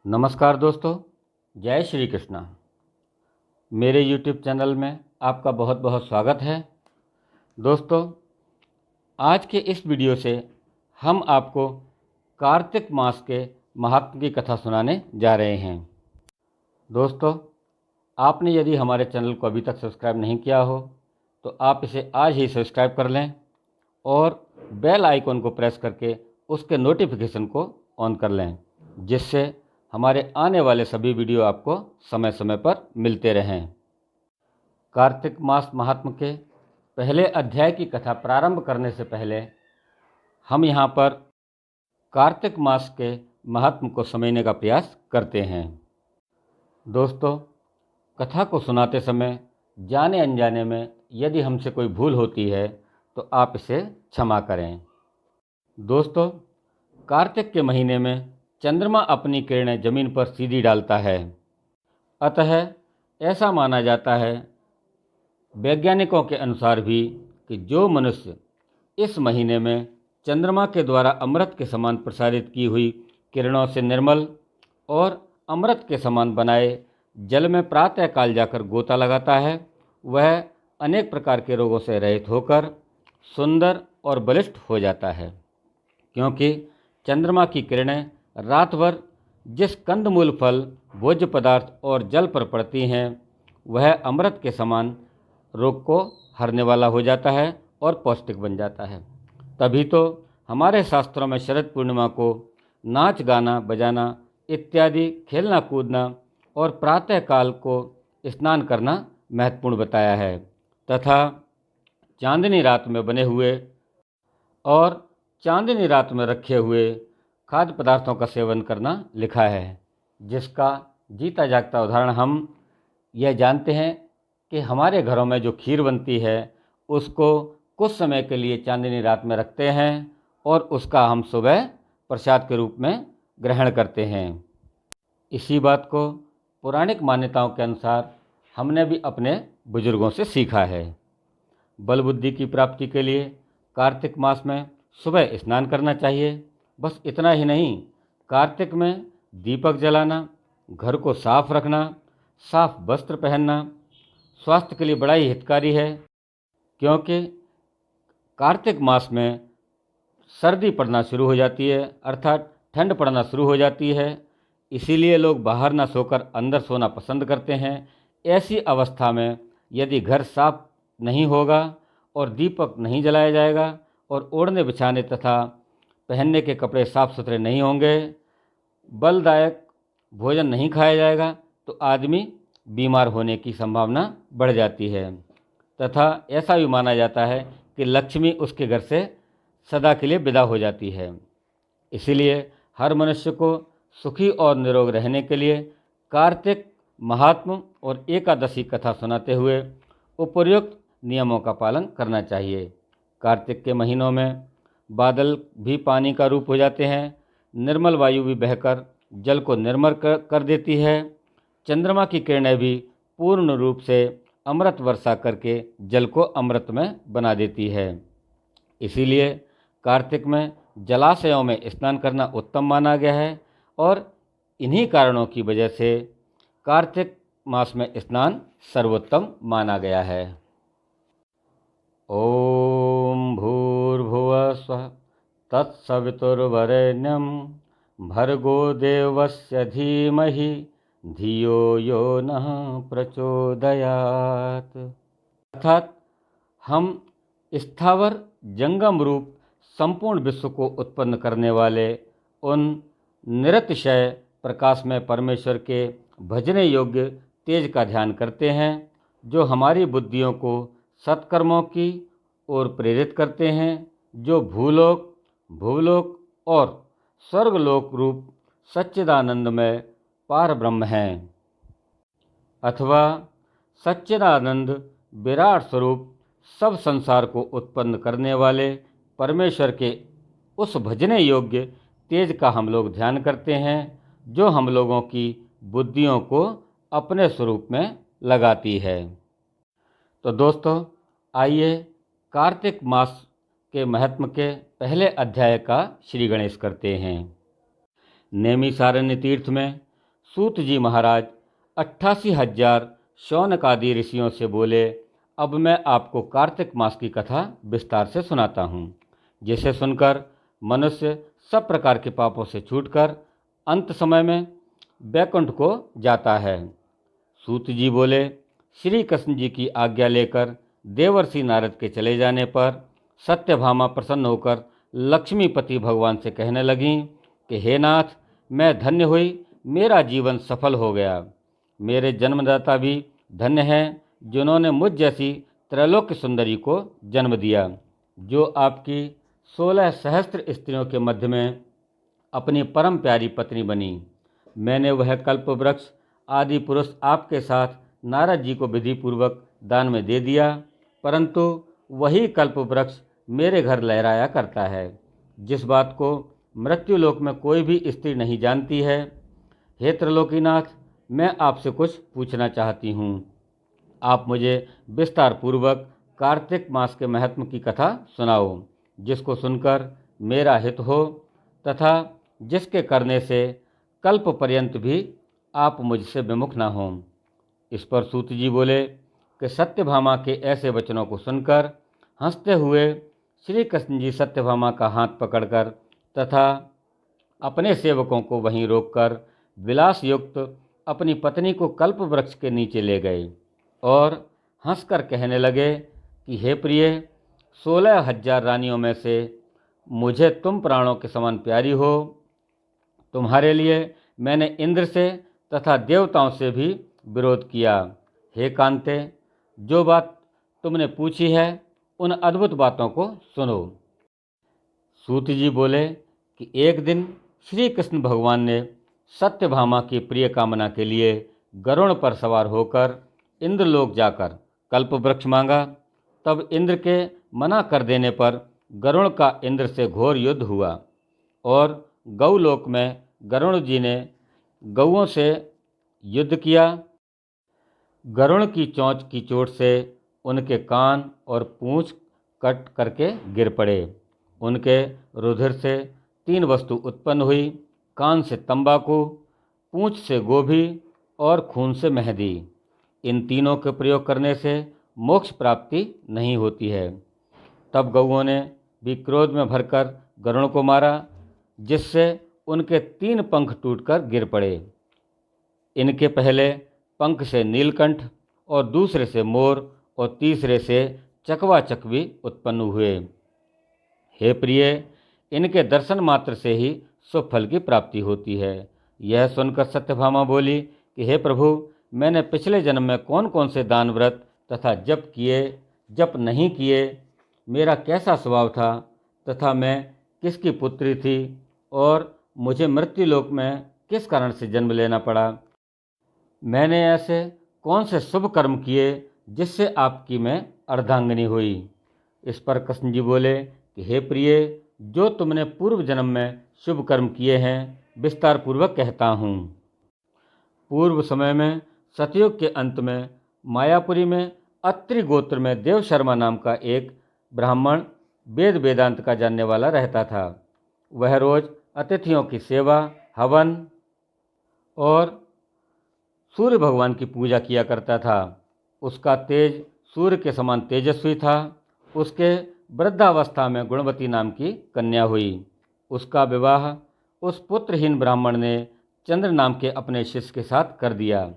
नमस्कार दोस्तों, जय श्री कृष्णा। मेरे YouTube चैनल में आपका बहुत बहुत स्वागत है। दोस्तों, आज के इस वीडियो से हम आपको कार्तिक मास के महात्म की कथा सुनाने जा रहे हैं। दोस्तों, आपने यदि हमारे चैनल को अभी तक सब्सक्राइब नहीं किया हो तो आप इसे आज ही सब्सक्राइब कर लें और बेल आइकन को प्रेस करके उसके नोटिफिकेशन को ऑन कर लें, जिससे हमारे आने वाले सभी वीडियो आपको समय समय पर मिलते रहें। कार्तिक मास महात्म के पहले अध्याय की कथा प्रारंभ करने से पहले हम यहाँ पर कार्तिक मास के महात्म को समझने का प्रयास करते हैं। दोस्तों, कथा को सुनाते समय जाने अनजाने में यदि हमसे कोई भूल होती है तो आप इसे क्षमा करें। दोस्तों, कार्तिक के महीने में चंद्रमा अपनी किरणें जमीन पर सीधी डालता है। अतः ऐसा माना जाता है, वैज्ञानिकों के अनुसार भी, कि जो मनुष्य इस महीने में चंद्रमा के द्वारा अमृत के समान प्रसारित की हुई किरणों से निर्मल और अमृत के समान बनाए जल में प्रातःकाल जाकर गोता लगाता है, वह अनेक प्रकार के रोगों से रहित होकर सुंदर और बलिष्ठ हो जाता है। क्योंकि चंद्रमा की किरणें रात भर जिस कंदमूल, फल, भोज्य पदार्थ और जल पर पड़ती हैं, वह अमृत के समान रोग को हरने वाला हो जाता है और पौष्टिक बन जाता है। तभी तो हमारे शास्त्रों में शरद पूर्णिमा को नाच गाना बजाना इत्यादि, खेलना कूदना और प्रातःकाल को स्नान करना महत्वपूर्ण बताया है, तथा चांदनी रात में बने हुए और चांदनी रात में रखे हुए खाद्य पदार्थों का सेवन करना लिखा है, जिसका जीता जागता उदाहरण हम यह जानते हैं कि हमारे घरों में जो खीर बनती है उसको कुछ समय के लिए चांदनी रात में रखते हैं और उसका हम सुबह प्रसाद के रूप में ग्रहण करते हैं। इसी बात को पौराणिक मान्यताओं के अनुसार हमने भी अपने बुजुर्गों से सीखा है। बल बुद्धि की प्राप्ति के लिए कार्तिक मास में सुबह स्नान करना चाहिए। बस इतना ही नहीं, कार्तिक में दीपक जलाना, घर को साफ रखना, साफ वस्त्र पहनना स्वास्थ्य के लिए बड़ा ही हितकारी है। क्योंकि कार्तिक मास में सर्दी पड़ना शुरू हो जाती है, अर्थात ठंड पड़ना शुरू हो जाती है। इसीलिए लोग बाहर ना सोकर अंदर सोना पसंद करते हैं। ऐसी अवस्था में यदि घर साफ नहीं होगा और दीपक नहीं जलाया जाएगा और ओढ़ने बिछाने तथा पहनने के कपड़े साफ सुथरे नहीं होंगे, बलदायक भोजन नहीं खाया जाएगा, तो आदमी बीमार होने की संभावना बढ़ जाती है। तथा ऐसा भी माना जाता है कि लक्ष्मी उसके घर से सदा के लिए विदा हो जाती है। इसीलिए हर मनुष्य को सुखी और निरोग रहने के लिए कार्तिक महात्म और एकादशी कथा सुनाते हुए उपर्युक्त नियमों का पालन करना चाहिए। कार्तिक के महीनों में बादल भी पानी का रूप हो जाते हैं, निर्मल वायु भी बहकर जल को निर्मल कर देती है, चंद्रमा की किरणें भी पूर्ण रूप से अमृत वर्षा करके जल को अमृत में बना देती है। इसीलिए कार्तिक में जलाशयों में स्नान करना उत्तम माना गया है और इन्हीं कारणों की वजह से कार्तिक मास में स्नान सर्वोत्तम माना गया है। ओम भूर्भुवः स्वः तत्सवितुर्वरेण्यं भर्गो देवस्य धीमहि धियो यो नः प्रचोदयात्। अर्थात हम स्थावर जंगम रूप संपूर्ण विश्व को उत्पन्न करने वाले उन निरतिशय प्रकाश में परमेश्वर के भजने योग्य तेज का ध्यान करते हैं, जो हमारी बुद्धियों को सत्कर्मों की ओर प्रेरित करते हैं, जो भूलोक, भूलोक और स्वर्गलोक रूप सच्चिदानंदमय पार ब्रह्म हैं, अथवा सच्चिदानंद विराट स्वरूप सब संसार को उत्पन्न करने वाले परमेश्वर के उस भजने योग्य तेज का हम लोग ध्यान करते हैं, जो हम लोगों की बुद्धियों को अपने स्वरूप में लगाती है। तो दोस्तों, आइए कार्तिक मास के महत्व के पहले अध्याय का श्री गणेश करते हैं। नैमिषारण्य तीर्थ में सूत जी महाराज 88,000 शौनकादि ऋषियों से बोले, अब मैं आपको कार्तिक मास की कथा विस्तार से सुनाता हूँ, जिसे सुनकर मनुष्य सब प्रकार के पापों से छूटकर अंत समय में बैकुंठ को जाता है। सूत जी बोले, श्री कृष्ण जी की आज्ञा लेकर देवर्षि नारद के चले जाने पर सत्यभामा प्रसन्न होकर लक्ष्मीपति भगवान से कहने लगीं कि हे नाथ, मैं धन्य हुई, मेरा जीवन सफल हो गया। मेरे जन्मदाता भी धन्य हैं, जिन्होंने मुझ जैसी त्रैलोक्य सुंदरी को जन्म दिया, जो आपकी 16 सहस्त्र स्त्रियों के मध्य में अपनी परम प्यारी पत्नी बनी। मैंने वह कल्प वृक्ष आदि पुरुष आपके साथ नारद जी को विधि पूर्वक दान में दे दिया, परंतु वही कल्प वृक्ष मेरे घर लहराया करता है, जिस बात को मृत्युलोक में कोई भी स्त्री नहीं जानती है। हे त्रिलोकीनाथ, मैं आपसे कुछ पूछना चाहती हूँ। आप मुझे विस्तार पूर्वक कार्तिक मास के महात्म्य की कथा सुनाओ, जिसको सुनकर मेरा हित हो तथा जिसके करने से कल्प पर्यंत भी आप मुझसे विमुख न हों। इस पर सूत जी बोले कि सत्यभामा के ऐसे वचनों को सुनकर हंसते हुए श्री कृष्ण जी सत्यभामा का हाथ पकड़कर तथा अपने सेवकों को वहीं रोककर विलास युक्त अपनी पत्नी को कल्प वृक्ष के नीचे ले गए और हंसकर कहने लगे कि हे प्रिय, 16,000 रानियों में से मुझे तुम प्राणों के समान प्यारी हो। तुम्हारे लिए मैंने इंद्र से तथा देवताओं से भी विरोध किया। हे कांते, जो बात तुमने पूछी है उन अद्भुत बातों को सुनो। सूत जी बोले कि एक दिन श्री कृष्ण भगवान ने सत्यभामा की प्रिय कामना के लिए गरुड़ पर सवार होकर इंद्रलोक जाकर कल्प वृक्ष मांगा। तब इंद्र के मना कर देने पर गरुड़ का इंद्र से घोर युद्ध हुआ और गौलोक में गरुड़ जी ने गौओं से युद्ध किया। गरुड़ की चोंच की चोट से उनके कान और पूंछ कट करके गिर पड़े। उनके रुधिर से 3 वस्तु उत्पन्न हुई, कान से तंबाकू, पूंछ से गोभी और खून से मेहंदी। इन तीनों के प्रयोग करने से मोक्ष प्राप्ति नहीं होती है। तब गौओं ने भी क्रोध में भरकर गरुड़ को मारा, जिससे उनके 3 पंख टूटकर गिर पड़े। इनके पहले पंख से नीलकंठ और दूसरे से मोर और तीसरे से चकवा चकवी उत्पन्न हुए। हे प्रिय, इनके दर्शन मात्र से ही शुभ फल की प्राप्ति होती है। यह सुनकर सत्यभामा बोली कि हे प्रभु, मैंने पिछले जन्म में कौन कौन से दान व्रत तथा जप किए, जप नहीं किए, मेरा कैसा स्वभाव था तथा मैं किसकी पुत्री थी और मुझे मृत्युलोक में किस कारण से जन्म लेना पड़ा। मैंने ऐसे कौन से शुभ कर्म किए जिससे आपकी मैं अर्धांगिनी हुई। इस पर कृष्ण जी बोले कि हे प्रिय, जो तुमने पूर्व जन्म में शुभ कर्म किए हैं विस्तार पूर्वक कहता हूँ। पूर्व समय में सतयुग के अंत में मायापुरी में अत्रि गोत्र में देव शर्मा नाम का एक ब्राह्मण वेद वेदांत का जानने वाला रहता था। वह रोज अतिथियों की सेवा, हवन और सूर्य भगवान की पूजा किया करता था। उसका तेज सूर्य के समान तेजस्वी था। उसके वृद्धावस्था में गुणवती नाम की कन्या हुई। उसका विवाह उस पुत्रहीन ब्राह्मण ने चंद्र नाम के अपने शिष्य के साथ कर दिया।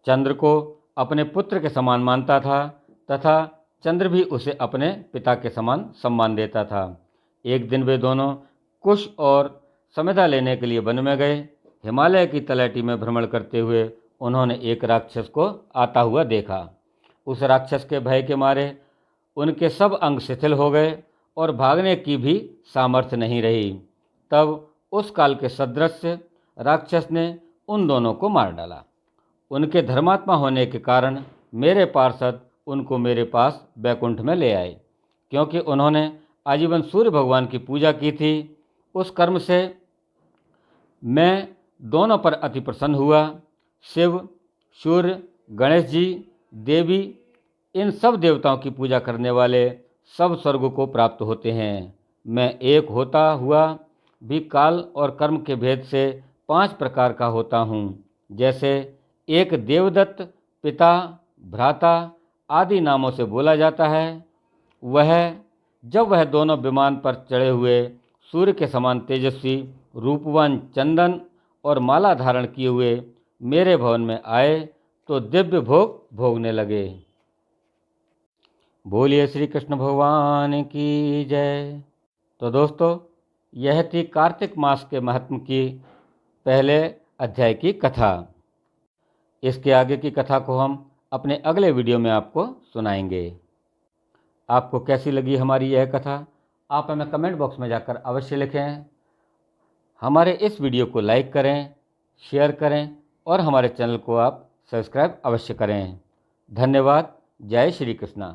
चंद्र को अपने पुत्र के समान मानता था तथा चंद्र भी उसे अपने पिता के समान सम्मान देता था। एक दिन वे दोनों कुश और समिधा लेने के लिए वन में गए। हिमालय की तलहटी में भ्रमण करते हुए उन्होंने एक राक्षस को आता हुआ देखा। उस राक्षस के भय के मारे उनके सब अंग शिथिल हो गए और भागने की भी सामर्थ्य नहीं रही। तब उस काल के सदृश राक्षस ने उन दोनों को मार डाला। उनके धर्मात्मा होने के कारण मेरे पार्षद उनको मेरे पास बैकुंठ में ले आए, क्योंकि उन्होंने आजीवन सूर्य भगवान की पूजा की थी। उस कर्म से मैं दोनों पर अति प्रसन्न हुआ। शिव, सूर्य, गणेश जी, देवी, इन सब देवताओं की पूजा करने वाले सब स्वर्ग को प्राप्त होते हैं। मैं एक होता हुआ भी काल और कर्म के भेद से 5 प्रकार का होता हूँ। जैसे एक देवदत्त, पिता, भ्राता आदि नामों से बोला जाता है। जब वह दोनों विमान पर चढ़े हुए सूर्य के समान तेजस्वी, रूपवान, चंदन और माला धारण किए हुए मेरे भवन में आए तो दिव्य भोग भोगने लगे। बोलिए श्री कृष्ण भगवान की जय। तो दोस्तों, यह थी कार्तिक मास के महत्व की पहले अध्याय की कथा। इसके आगे की कथा को हम अपने अगले वीडियो में आपको सुनाएंगे। आपको कैसी लगी हमारी यह कथा, आप हमें कमेंट बॉक्स में जाकर अवश्य लिखें। हमारे इस वीडियो को लाइक करें, शेयर करें और हमारे चैनल को आप सब्सक्राइब अवश्य करें। धन्यवाद। जय श्री कृष्ण।